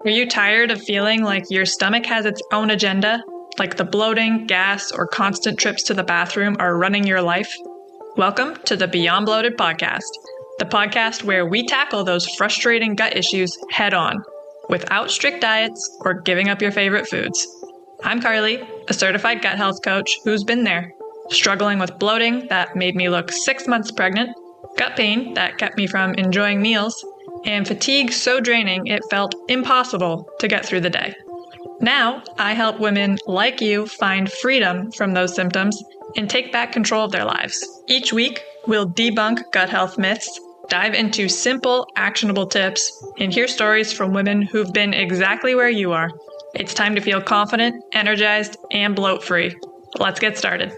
Are you tired of feeling like your stomach has its own agenda? Like the bloating, gas, or constant trips to the bathroom are running your life? Welcome to the Beyond Bloated Podcast, the podcast where we tackle those frustrating gut issues head on, without strict diets or giving up your favorite foods. I'm Carly, a certified gut health coach who's been there, struggling with bloating that made me look 6 months pregnant, gut pain that kept me from enjoying meals, and fatigue so draining it felt impossible to get through the day. Now, I help women like you find freedom from those symptoms and take back control of their lives. Each week, we'll debunk gut health myths, dive into simple, actionable tips, and hear stories from women who've been exactly where you are. It's time to feel confident, energized, and bloat-free. Let's get started.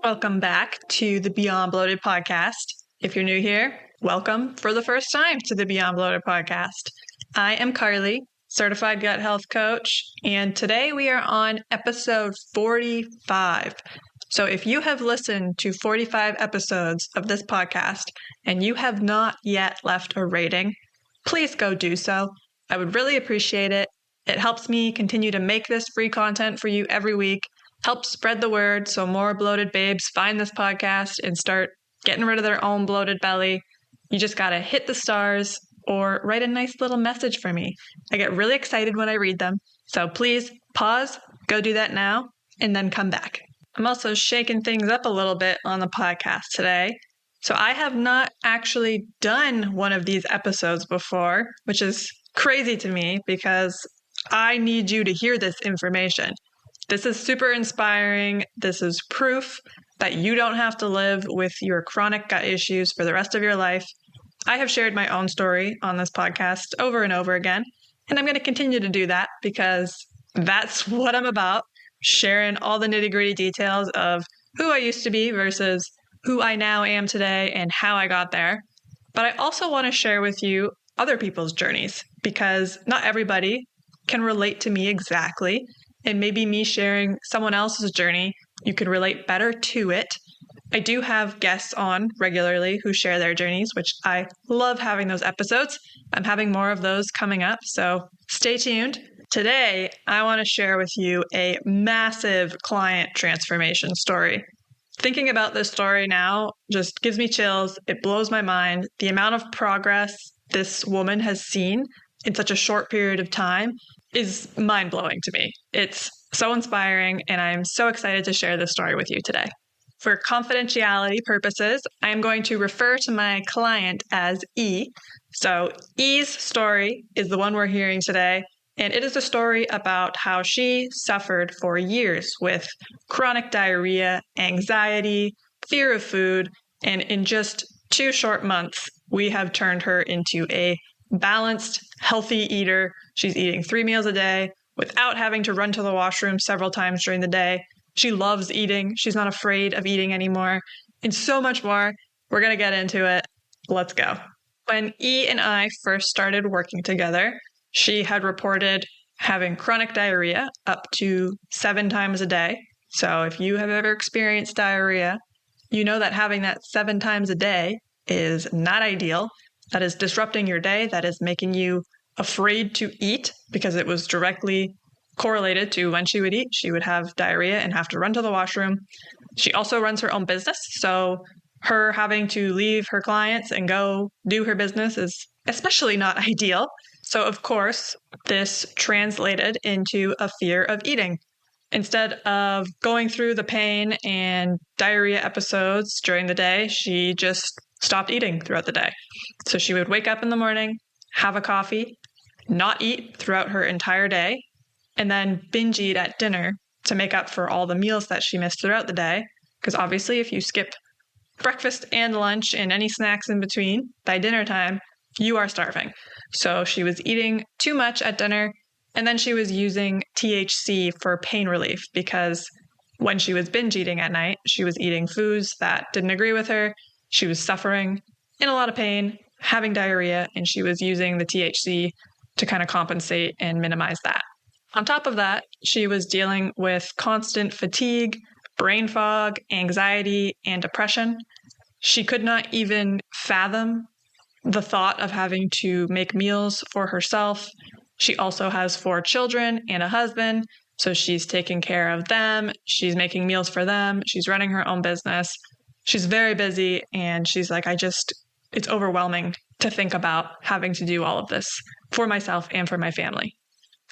Welcome back to the Beyond Bloated Podcast. If you're new here, welcome for the first time to the Beyond Bloated Podcast. I am Carly, certified gut health coach, and today we are on episode 45. So if you have listened to 45 episodes of this podcast and you have not yet left a rating, please go do so. I would really appreciate it. It helps me continue to make this free content for you every week, helps spread the word so more bloated babes find this podcast and start getting rid of their own bloated belly. You just gotta hit the stars or write a nice little message for me. I get really excited when I read them. So please pause, go do that now, and then come back. I'm also shaking things up a little bit on the podcast today. So I have not actually done one of these episodes before, which is crazy to me because I need you to hear this information. This is super inspiring. This is proof that you don't have to live with your chronic gut issues for the rest of your life. I have shared my own story on this podcast over and over again, and I'm going to continue to do that because that's what I'm about, sharing all the nitty-gritty details of who I used to be versus who I now am today and how I got there. But I also want to share with you other people's journeys because not everybody can relate to me exactly, and maybe me sharing someone else's journey, you can relate better to it. I do have guests on regularly who share their journeys, which I love having those episodes. I'm having more of those coming up, so stay tuned. Today, I want to share with you a massive client transformation story. Thinking about this story now just gives me chills. It blows my mind. The amount of progress this woman has seen in such a short period of time is mind-blowing to me. It's so inspiring, and I'm so excited to share this story with you today. For confidentiality purposes, I am going to refer to my client as E. So E's story is the one we're hearing today, and it is a story about how she suffered for years with chronic diarrhea, anxiety, fear of food, and in just 2 short months, we have turned her into a balanced, healthy eater. She's eating 3 meals a day without having to run to the washroom several times during the day. She loves eating. She's not afraid of eating anymore, and so much more. We're going to get into it. Let's go. When E and I first started working together, she had reported having chronic diarrhea up to 7 times a day. So if you have ever experienced diarrhea, you know that having that 7 times a day is not ideal. That is disrupting your day. That is making you afraid to eat because it was directly correlated to when she would eat. She would have diarrhea and have to run to the washroom. She also runs her own business, so her having to leave her clients and go do her business is especially not ideal. So of course, this translated into a fear of eating. Instead of going through the pain and diarrhea episodes during the day, she just stopped eating throughout the day. So she would wake up in the morning, have a coffee, not eat throughout her entire day, and then binge eat at dinner to make up for all the meals that she missed throughout the day. Because obviously, if you skip breakfast and lunch and any snacks in between, by dinner time, you are starving. So she was eating too much at dinner, and then she was using THC for pain relief because when she was binge eating at night, she was eating foods that didn't agree with her. She was suffering in a lot of pain, having diarrhea, and she was using the THC to kind of compensate and minimize that. On top of that, she was dealing with constant fatigue, brain fog, anxiety, and depression. She could not even fathom the thought of having to make meals for herself. She also has 4 children and a husband, so she's taking care of them. She's making meals for them. She's running her own business. She's very busy, and she's like, it's overwhelming to think about having to do all of this for myself and for my family.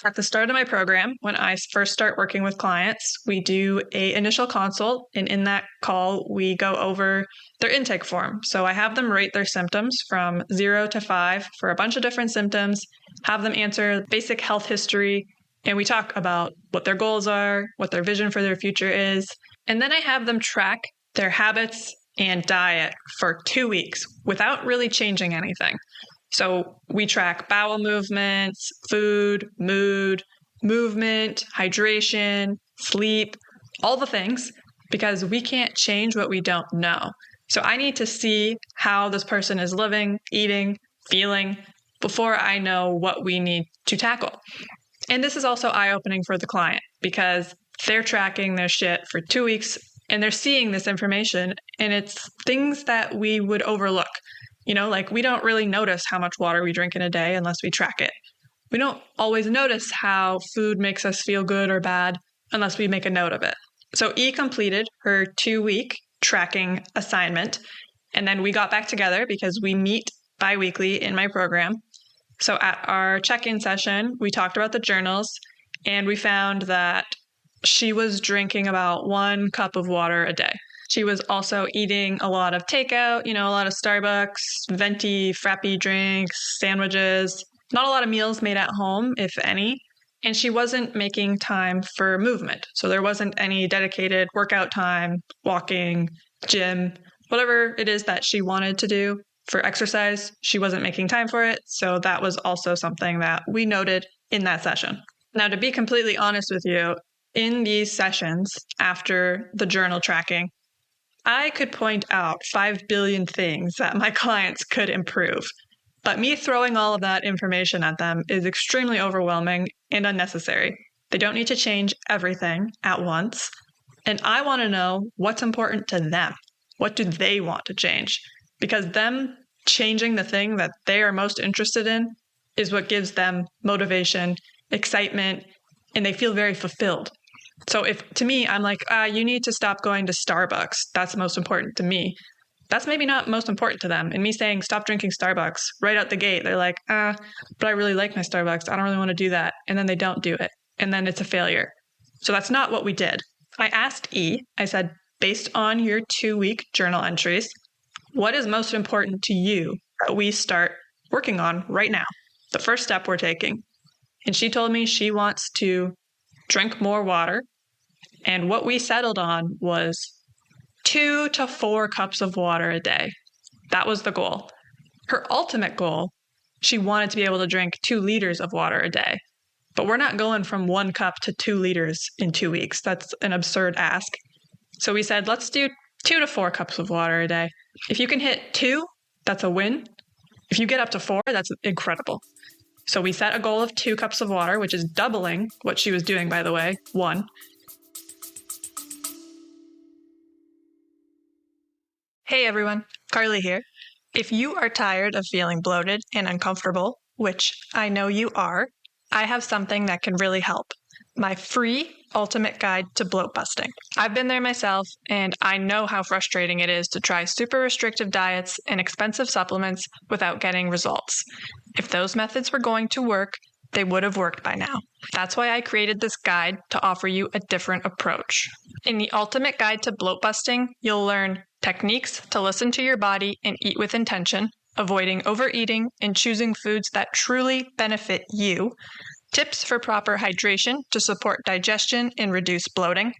At the start of my program, when I first start working with clients, we do an initial consult, and in that call, we go over their intake form. So I have them rate their symptoms from 0 to 5 for a bunch of different symptoms, have them answer basic health history, and we talk about what their goals are, what their vision for their future is. And then I have them track their habits and diet for 2 weeks without really changing anything. So we track bowel movements, food, mood, movement, hydration, sleep, all the things, because we can't change what we don't know. So I need to see how this person is living, eating, feeling before I know what we need to tackle. And this is also eye-opening for the client because they're tracking their shit for 2 weeks and they're seeing this information, and it's things that we would overlook. Like we don't really notice how much water we drink in a day unless we track it. We don't always notice how food makes us feel good or bad unless we make a note of it. So E completed her 2-week tracking assignment, and then we got back together because we meet bi-weekly in my program. So at our check-in session, we talked about the journals, and we found that she was drinking about 1 cup of water a day. She was also eating a lot of takeout, a lot of Starbucks, venti, frappy drinks, sandwiches, not a lot of meals made at home, if any. And she wasn't making time for movement. So there wasn't any dedicated workout time, walking, gym, whatever it is that she wanted to do for exercise. She wasn't making time for it. So that was also something that we noted in that session. Now, to be completely honest with you, in these sessions after the journal tracking, I could point out 5 billion things that my clients could improve, but me throwing all of that information at them is extremely overwhelming and unnecessary. They don't need to change everything at once, and I want to know what's important to them. What do they want to change? Because them changing the thing that they are most interested in is what gives them motivation, excitement, and they feel very fulfilled. So if to me, I'm like, you need to stop going to Starbucks. That's most important to me. That's maybe not most important to them. And me saying, stop drinking Starbucks right out the gate, they're like, but I really like my Starbucks. I don't really want to do that. And then they don't do it. And then it's a failure. So that's not what we did. I asked E, I said, based on your 2-week journal entries, what is most important to you that we start working on right now? The first step we're taking. And she told me she wants to drink more water. And what we settled on was 2 to 4 cups of water a day. That was the goal. Her ultimate goal, she wanted to be able to drink 2 liters of water a day. But we're not going from 1 cup to 2 liters in 2 weeks. That's an absurd ask. So we said, let's do 2 to 4 cups of water a day. If you can hit 2, that's a win. If you get up to 4, that's incredible. So we set a goal of 2 cups of water, which is doubling what she was doing, by the way, 1. Hey everyone, Carly here. If you are tired of feeling bloated and uncomfortable, which I know you are, I have something that can really help. My free ultimate guide to bloat busting. I've been there myself, and I know how frustrating it is to try super restrictive diets and expensive supplements without getting results. If those methods were going to work, they would have worked by now. That's why I created this guide to offer you a different approach. In the Ultimate Guide to Bloat Busting, you'll learn techniques to listen to your body and eat with intention, avoiding overeating and choosing foods that truly benefit you, tips for proper hydration to support digestion and reduce bloating,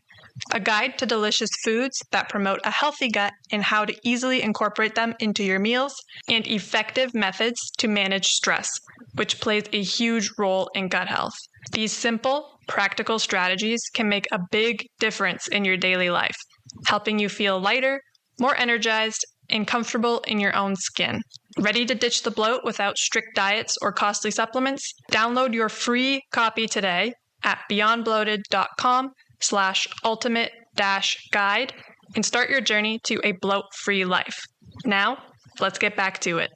a guide to delicious foods that promote a healthy gut and how to easily incorporate them into your meals, and effective methods to manage stress, which plays a huge role in gut health. These simple, practical strategies can make a big difference in your daily life, helping you feel lighter, more energized, and comfortable in your own skin. Ready to ditch the bloat without strict diets or costly supplements? Download your free copy today at beyondbloated.com/ultimate-guide and start your journey to a bloat-free life. Now, let's get back to it.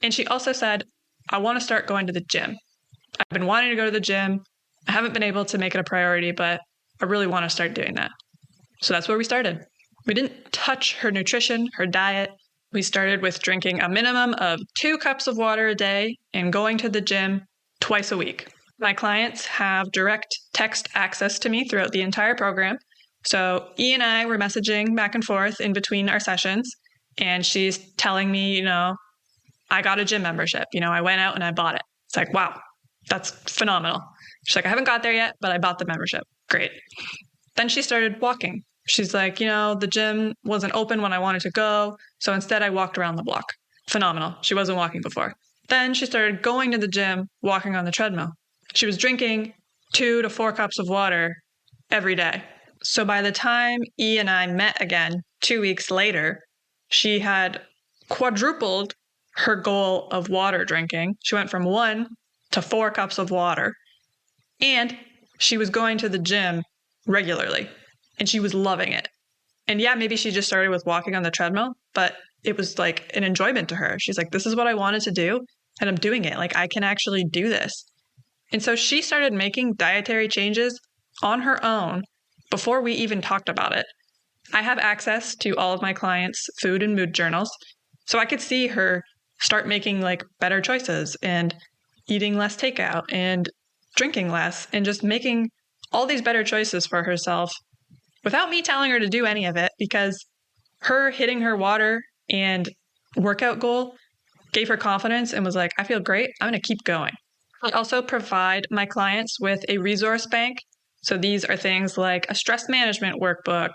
And she also said, I want to start going to the gym. I've been wanting to go to the gym. I haven't been able to make it a priority, but I really want to start doing that. So that's where we started. We didn't touch her nutrition, her diet. We started with drinking a minimum of 2 cups of water a day and going to the gym twice a week. My clients have direct text access to me throughout the entire program. So E and I were messaging back and forth in between our sessions, and she's telling me, I got a gym membership. I went out and I bought it. It's like, wow, that's phenomenal. She's like, I haven't got there yet, but I bought the membership. Great. Then she started walking. She's like, the gym wasn't open when I wanted to go. So instead I walked around the block. Phenomenal. She wasn't walking before. Then she started going to the gym, walking on the treadmill. She was drinking 2 to 4 cups of water every day. So by the time E and I met again 2 weeks later, she had quadrupled her goal of water drinking. She went from 1 to 4 cups of water. And she was going to the gym regularly. And she was loving it. And yeah, maybe she just started with walking on the treadmill, but it was like an enjoyment to her. She's like, this is what I wanted to do, and I'm doing it. Like, I can actually do this. And so she started making dietary changes on her own before we even talked about it. I have access to all of my clients' food and mood journals, so I could see her start making better choices and eating less takeout and drinking less and just making all these better choices for herself without me telling her to do any of it, because her hitting her water and workout goal gave her confidence and was like, I feel great. I'm going to keep going. I also provide my clients with a resource bank. So these are things like a stress management workbook,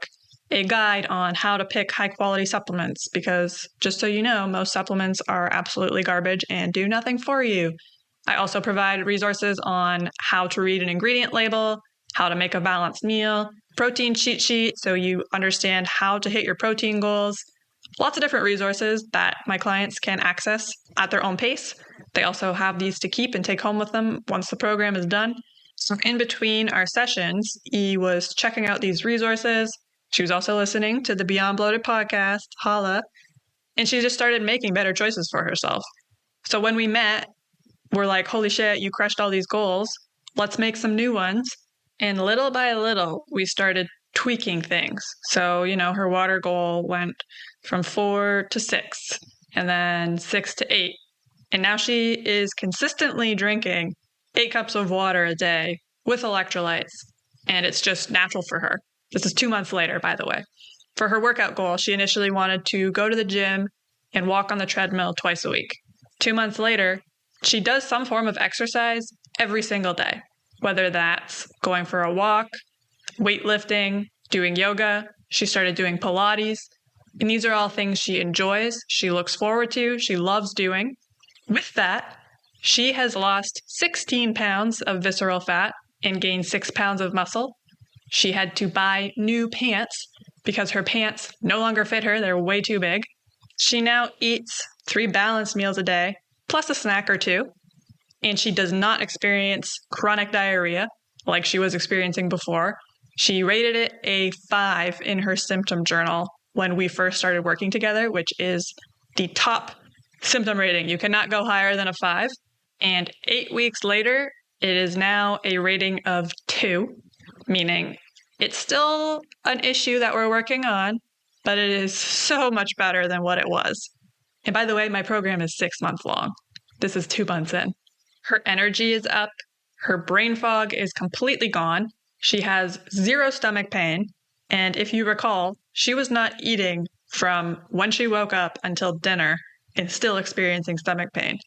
a guide on how to pick high quality supplements, because just so you know, most supplements are absolutely garbage and do nothing for you. I also provide resources on how to read an ingredient label, how to make a balanced meal, protein cheat sheet so you understand how to hit your protein goals. Lots of different resources that my clients can access at their own pace. They also have these to keep and take home with them once the program is done. So in between our sessions, E was checking out these resources. She was also listening to the Beyond Bloated podcast, holla, and she just started making better choices for herself. So when we met, we're like, holy shit, you crushed all these goals. Let's make some new ones. And little by little, we started tweaking things. So, her water goal went from 4 to 6, and then 6 to 8. And now she is consistently drinking 8 cups of water a day with electrolytes. And it's just natural for her. This is 2 months later, by the way. For her workout goal, she initially wanted to go to the gym and walk on the treadmill twice a week. 2 months later, she does some form of exercise every single day, whether that's going for a walk, weightlifting, doing yoga. She started doing Pilates. And these are all things she enjoys, she looks forward to, she loves doing. With that, she has lost 16 pounds of visceral fat and gained 6 pounds of muscle. She had to buy new pants because her pants no longer fit her. They're way too big. She now eats 3 balanced meals a day, plus a snack or 2. And she does not experience chronic diarrhea like she was experiencing before. She rated it a 5 in her symptom journal when we first started working together, which is the top symptom rating. You cannot go higher than a 5. And 8 weeks later, it is now a rating of 2, meaning it's still an issue that we're working on, but it is so much better than what it was. And by the way, my program is 6 months long. This is 2 months in. Her energy is up. Her brain fog is completely gone. She has 0 stomach pain. And if you recall, she was not eating from when she woke up until dinner and still experiencing stomach pain.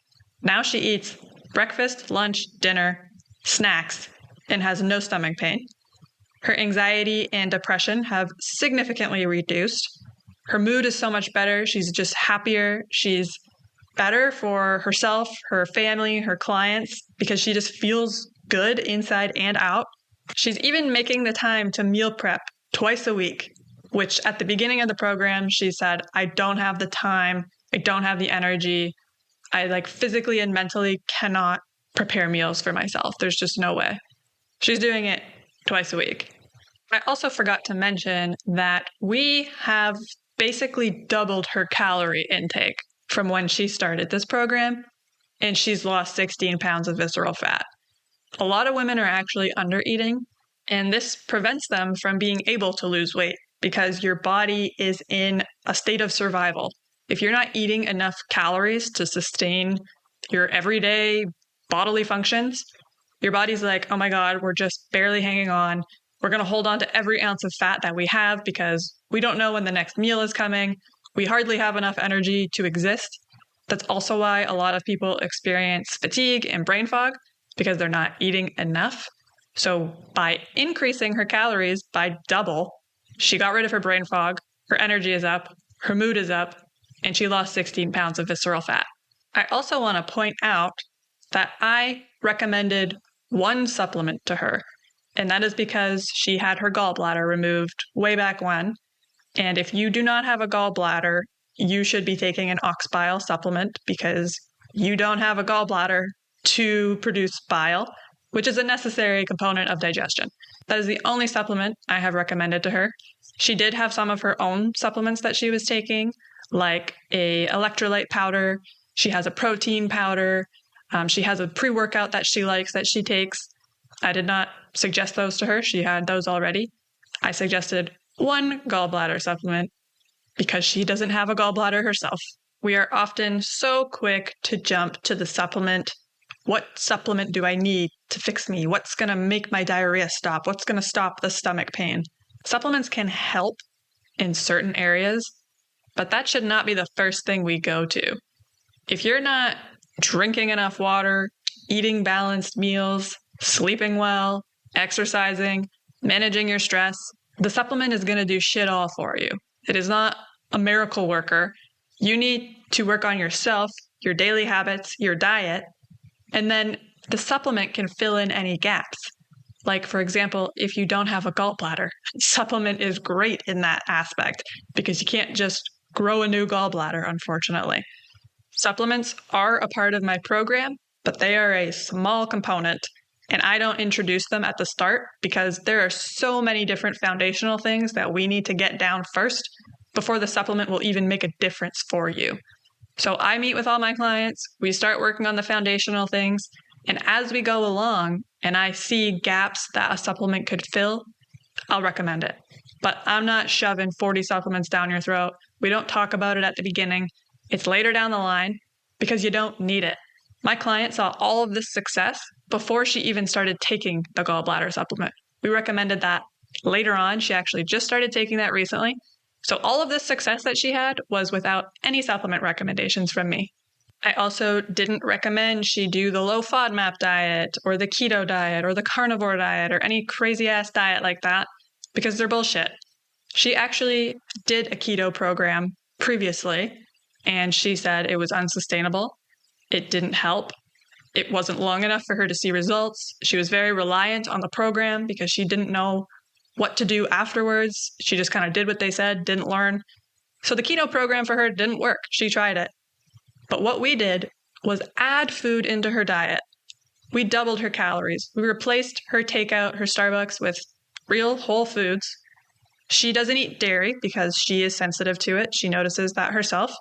Now she eats breakfast, lunch, dinner, snacks, and has no stomach pain. Her anxiety and depression have significantly reduced. Her mood is so much better. She's just happier. She's better for herself, her family, her clients, because she just feels good inside and out. She's even making the time to meal prep twice a week, which at the beginning of the program, she said, I don't have the time. I don't have the energy. I physically and mentally cannot prepare meals for myself. There's just no way. She's doing it twice a week. I also forgot to mention that we have basically doubled her calorie intake from when she started this program, and she's lost 16 pounds of visceral fat. A lot of women are actually under eating, and this prevents them from being able to lose weight because your body is in a state of survival. If you're not eating enough calories to sustain your everyday bodily functions, your body's like, oh my God, we're just barely hanging on. We're going to hold on to every ounce of fat that we have because we don't know when the next meal is coming. We hardly have enough energy to exist. That's also why a lot of people experience fatigue and brain fog because they're not eating enough. So by increasing her calories by double, she got rid of her brain fog, her energy is up, her mood is up, and she lost 16 pounds of visceral fat. I also want to point out that I recommended one supplement to her, and that is because she had her gallbladder removed way back when. And if you do not have a gallbladder, you should be taking an ox bile supplement because you don't have a gallbladder to produce bile, which is a necessary component of digestion. That is the only supplement I have recommended to her. She did have some of her own supplements that she was taking, like a electrolyte powder. She has a protein powder. She has a pre-workout that she likes that she takes. I did not suggest those to her. She had those already. I suggested one gallbladder supplement because she doesn't have a gallbladder herself. We are often so quick to jump to the supplement. What supplement do I need to fix me? What's going to make my diarrhea stop? What's going to stop the stomach pain? Supplements can help in certain areas, but that should not be the first thing we go to. If you're not drinking enough water, eating balanced meals, sleeping well, exercising, managing your stress, the supplement is going to do shit all for you. It is not a miracle worker. You need to work on yourself, your daily habits, your diet, and then the supplement can fill in any gaps. Like, for example, if you don't have a gallbladder, supplement is great in that aspect because you can't just grow a new gallbladder, unfortunately. Supplements are a part of my program, but they are a small component, and I don't introduce them at the start because there are so many different foundational things that we need to get down first before the supplement will even make a difference for you. So I meet with all my clients, we start working on the foundational things, and as we go along and I see gaps that a supplement could fill, I'll recommend it. But I'm not shoving 40 supplements down your throat. We don't talk about it at the beginning. It's later down the line because you don't need it. My client saw all of this success before she even started taking the gallbladder supplement. We recommended that later on. She actually just started taking that recently. So all of this success that she had was without any supplement recommendations from me. I also didn't recommend she do the low FODMAP diet or the keto diet or the carnivore diet or any crazy ass diet like that because they're bullshit. She actually did a keto program previously and she said it was unsustainable. It didn't help. It wasn't long enough for her to see results. She was very reliant on the program because she didn't know what to do afterwards. She just kind of did what they said, didn't learn. So the keto program for her didn't work. She tried it. But what we did was add food into her diet. We doubled her calories. We replaced her takeout, her Starbucks with real whole foods. She doesn't eat dairy because she is sensitive to it. She notices that herself.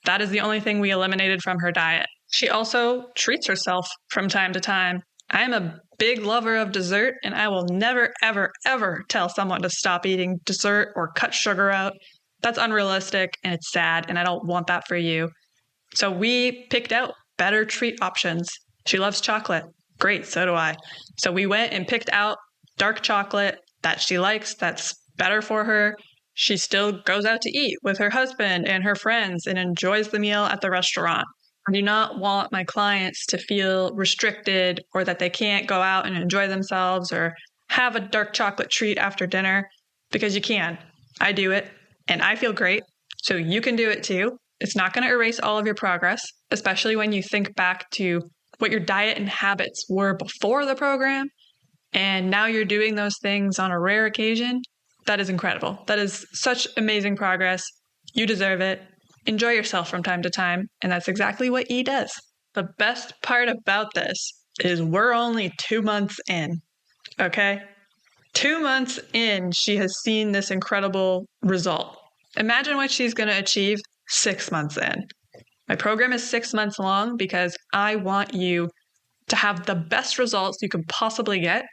That is the only thing we eliminated from her diet. She also treats herself from time to time. I am a big lover of dessert, and I will never, ever, ever tell someone to stop eating dessert or cut sugar out. That's unrealistic, and it's sad, and I don't want that for you. So we picked out better treat options. She loves chocolate. Great, so do I. So we went and picked out dark chocolate that she likes, that's better for her. She still goes out to eat with her husband and her friends and enjoys the meal at the restaurant. I do not want my clients to feel restricted or that they can't go out and enjoy themselves or have a dark chocolate treat after dinner because you can. I do it and I feel great. So you can do it too. It's not going to erase all of your progress, especially when you think back to what your diet and habits were before the program. And now you're doing those things on a rare occasion. That is incredible. That is such amazing progress. You deserve it. Enjoy yourself from time to time. And that's exactly what E does. The best part about this is we're only 2 months in. Okay? 2 months in, she has seen this incredible result. Imagine what she's going to achieve 6 months in. My program is 6 months long because I want you to have the best results you can possibly get,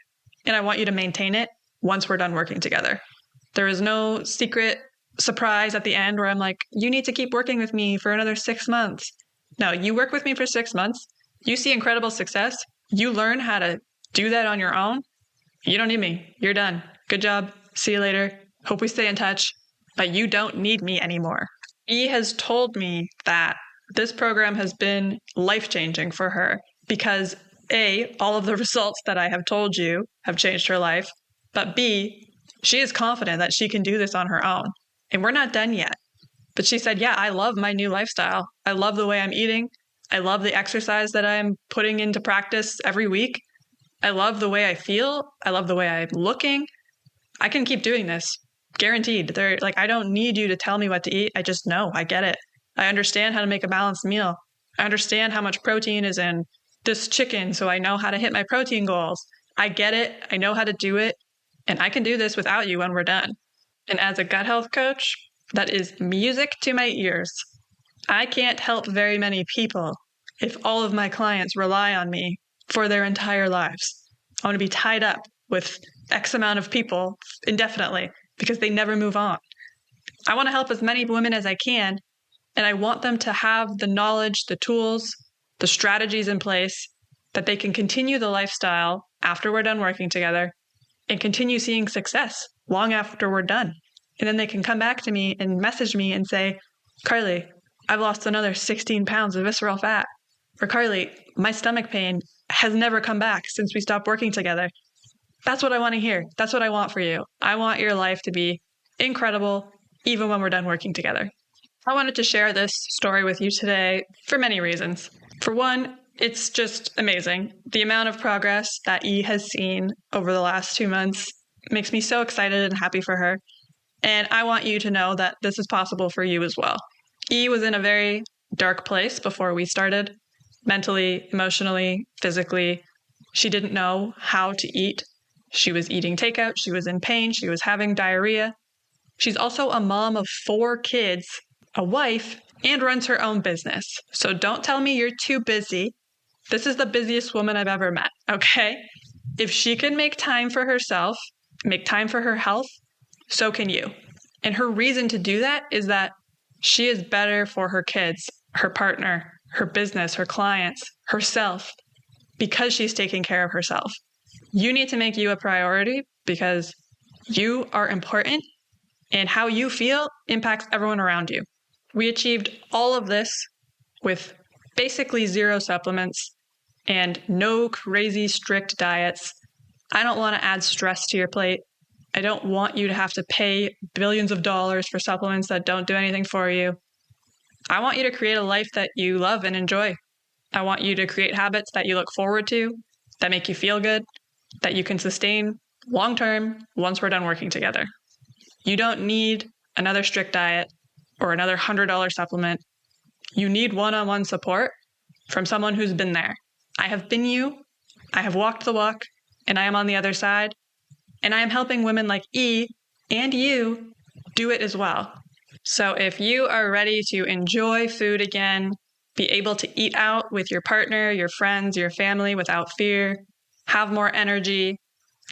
and I want you to maintain it once we're done working together. There is no secret surprise at the end where I'm like, you need to keep working with me for another 6 months. No, you work with me for 6 months. You see incredible success. You learn how to do that on your own. You don't need me. You're done. Good job. See you later. Hope we stay in touch. But you don't need me anymore. E has told me that this program has been life-changing for her because A, all of the results that I have told you have changed her life, but B, she is confident that she can do this on her own. And we're not done yet. But she said, yeah, I love my new lifestyle. I love the way I'm eating. I love the exercise that I'm putting into practice every week. I love the way I feel. I love the way I'm looking. I can keep doing this. Guaranteed. I don't need you to tell me what to eat. I just know. I get it. I understand how to make a balanced meal. I understand how much protein is in this chicken, so I know how to hit my protein goals. I get it. I know how to do it. And I can do this without you when we're done. And as a gut health coach, that is music to my ears. I can't help very many people if all of my clients rely on me for their entire lives. I want to be tied up with X amount of people indefinitely because they never move on. I want to help as many women as I can, and I want them to have the knowledge, the tools, the strategies in place that they can continue the lifestyle after we're done working together and continue seeing success long after we're done. And then they can come back to me and message me and say, Carly, I've lost another 16 pounds of visceral fat. Or Carly, my stomach pain has never come back since we stopped working together. That's what I want to hear. That's what I want for you. I want your life to be incredible, even when we're done working together. I wanted to share this story with you today for many reasons. For one, it's just amazing. The amount of progress that E has seen over the last 2 months makes me so excited and happy for her. And I want you to know that this is possible for you as well. E was in a very dark place before we started, mentally, emotionally, physically. She didn't know how to eat. She was eating takeout. She was in pain. She was having diarrhea. She's also a mom of 4 kids, a wife, and runs her own business. So don't tell me you're too busy. This is the busiest woman I've ever met, okay? If she can make time for herself, make time for her health, so can you. And her reason to do that is that she is better for her kids, her partner, her business, her clients, herself, because she's taking care of herself. You need to make you a priority because you are important and how you feel impacts everyone around you. We achieved all of this with basically 0 supplements and no crazy strict diets. I don't want to add stress to your plate. I don't want you to have to pay billions of dollars for supplements that don't do anything for you. I want you to create a life that you love and enjoy. I want you to create habits that you look forward to, that make you feel good, that you can sustain long-term once we're done working together. You don't need another strict diet or another $100 supplement. You need one-on-one support from someone who's been there. I have been you, I have walked the walk, and I am on the other side. And I am helping women like E and you do it as well. So if you are ready to enjoy food again, be able to eat out with your partner, your friends, your family without fear, have more energy,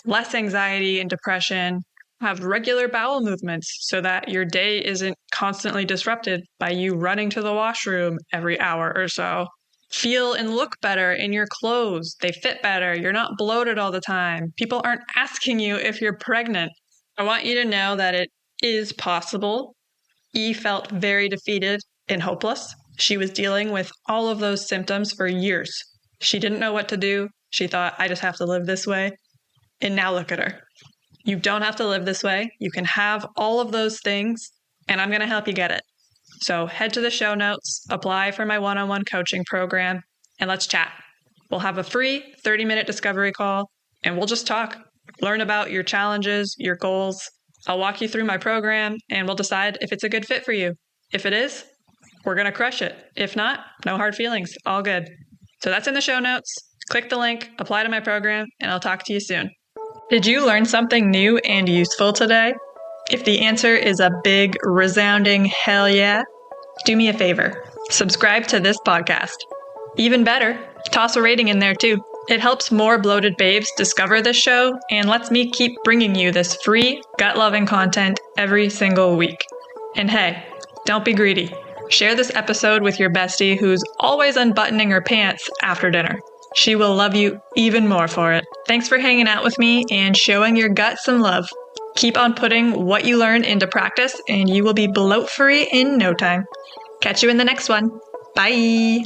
less anxiety and depression, have regular bowel movements so that your day isn't constantly disrupted by you running to the washroom every hour or so. Feel and look better in your clothes. They fit better. You're not bloated all the time. People aren't asking you if you're pregnant. I want you to know that it is possible. E felt very defeated and hopeless. She was dealing with all of those symptoms for years. She didn't know what to do. She thought, I just have to live this way. And now look at her. You don't have to live this way. You can have all of those things, and I'm going to help you get it. So head to the show notes, apply for my one-on-one coaching program, and let's chat. We'll have a free 30-minute discovery call, and we'll just talk. Learn about your challenges, your goals. I'll walk you through my program, and we'll decide if it's a good fit for you. If it is, we're going to crush it. If not, no hard feelings. All good. So that's in the show notes. Click the link, apply to my program, and I'll talk to you soon. Did you learn something new and useful today? If the answer is a big, resounding hell yeah, do me a favor. Subscribe to this podcast. Even better, toss a rating in there too. It helps more bloated babes discover this show and lets me keep bringing you this free, gut-loving content every single week. And hey, don't be greedy. Share this episode with your bestie who's always unbuttoning her pants after dinner. She will love you even more for it. Thanks for hanging out with me and showing your gut some love. Keep on putting what you learn into practice and you will be bloat-free in no time. Catch you in the next one. Bye!